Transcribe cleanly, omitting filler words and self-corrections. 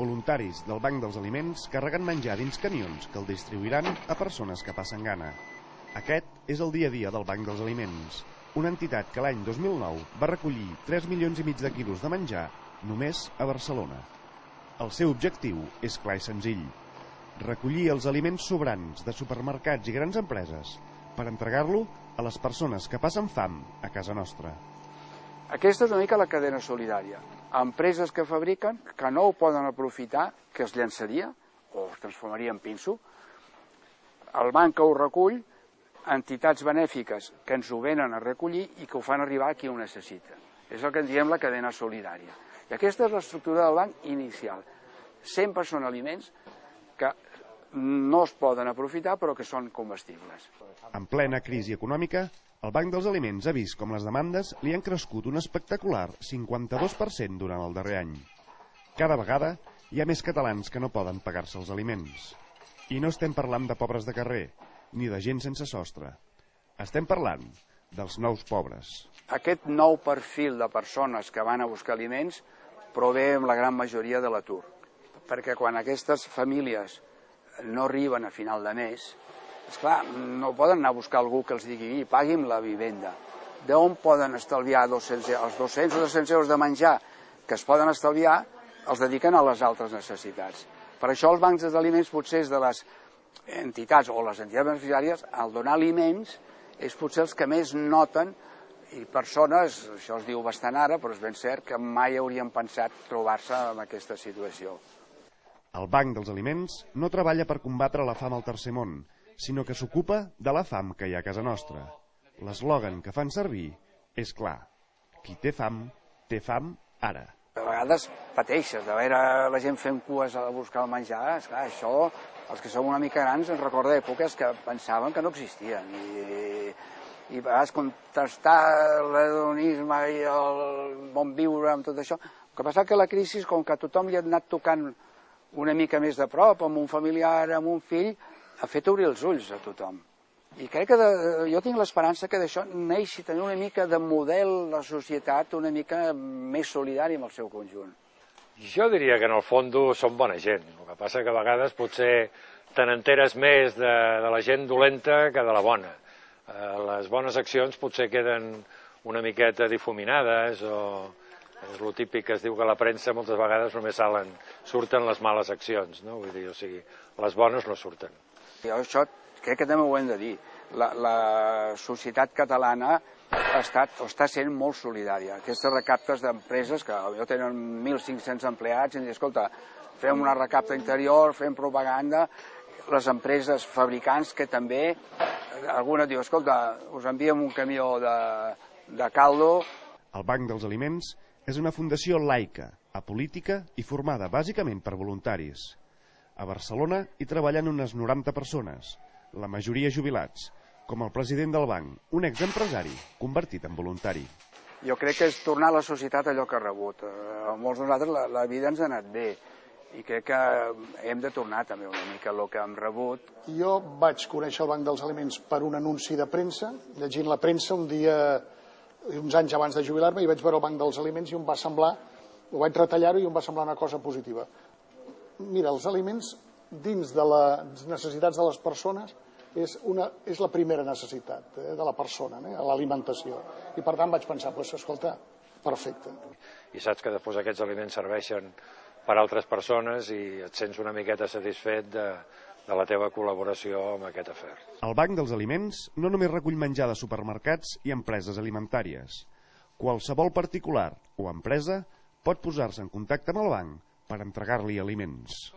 Voluntaris del Banc dels Aliments carreguen menjar dins camions que el distribuiran a persones que passen gana. Aquest és el dia a dia del Banc dels Aliments, una entitat que l'any 2009 va recollir 3,5 milions de quilos de menjar només a Barcelona. El seu objectiu és clar i senzill: recollir els aliments sobrants de supermercats i grans empreses per entregar-lo a les persones que passen fam a casa nostra. Aquesta és una mica la cadena solidària. Empreses que fabriquen, que no ho poden aprofitar, que es llançaria o es transformaria en pinso, el banc que ho recull, entitats benèfiques que ens ho venen a recollir i que ho fan arribar a qui ho necessita. És el que en diem la cadena solidària. I aquesta és l'estructura del banc inicial. Sempre són aliments que no es poden aprofitar però que són comestibles. En plena crisi econòmica, el Banc dels Aliments ha vist com les demandes li han crescut un espectacular 52% durant el darrer any. Cada vegada hi ha més catalans que no poden pagar-se els aliments. I no estem parlant de pobres de carrer, ni de gent sense sostre. Estem parlant dels nous pobres. Aquest nou perfil de persones que van a buscar aliments prové en la gran majoria de l'atur. Perquè quan aquestes famílies no arriben a final de mes, esclar, no poden anar a buscar algú que els digui pagui'm la vivenda. D'on poden estalviar els 200 o 300 euros de menjar que es poden estalviar, els dediquen a les altres necessitats. Per això els bancs d'aliments potser és de les entitats o les entitats beneficiàries, al donar aliments és potser els que més noten, i persones, això es diu bastant ara, però és ben cert que mai haurien pensat trobar-se en aquesta situació. El Banc dels Aliments no treballa per combatre la fam al tercer món, sinó que s'ocupa de la fam que hi ha a casa nostra. L'eslògan que fan servir és clar: qui té fam ara. A vegades pateixes de veure la gent fent cues a buscar el menjar. Esclar, això, els que som una mica grans, ens recorda èpoques que pensaven que no existien. I a vegades contrastar l'hedonisme i el bon viure amb tot això. El que passa que la crisi, com que tothom li ha anat tocant una mica més de prop, amb un familiar, amb un fill, ha fet obrir els ulls a tothom. I crec que jo tinc l'esperança que d'això neixi també una mica de model de societat una mica més solidari amb el seu conjunt. Jo diria que en el fons som bona gent. El que passa que a vegades potser te n'enteres més de la gent dolenta que de la bona. Les bones accions potser queden una miqueta difuminades, o és el típic que es diu que a la premsa moltes vegades només surten les males accions, no? Vull dir, o sigui, les bones no surten. Jo això crec que també ho hem de dir. La societat catalana està sent molt solidària. Aquestes recaptes d'empreses que potser tenen 1.500 empleats i diuen, escolta, fem una recapta interior, fem propaganda. Les empreses fabricants que també, alguna diu, escolta, us enviem un camió de caldo. El Banc dels Aliments és una fundació laica, apolítica i formada bàsicament per voluntaris. A Barcelona hi treballen unes 90 persones, la majoria jubilats, com el president del banc, un exempresari convertit en voluntari. Jo crec que és tornar a la societat allò que ha rebut. A molts de nosaltres la vida ens ha anat bé i crec que hem de tornar també una mica el que hem rebut. Jo vaig conèixer el Banc dels Aliments per un anunci de premsa, llegint la premsa un dia, uns anys abans de jubilar-me, i vaig veure el Banc dels Aliments i em va semblar, ho vaig retallar-ho i em va semblar una cosa positiva. Mira, els aliments dins de les necessitats de les persones és la primera necessitat de la persona, l'alimentació. I per tant vaig pensar, escolta, perfecte. I saps que després aquests aliments serveixen per a altres persones i et sents una miqueta satisfet de la teva col·laboració amb aquest afer. El Banc dels Aliments no només recull menjar de supermercats i empreses alimentàries. Qualsevol particular o empresa pot posar-se en contacte amb el banc per entregar-li aliments.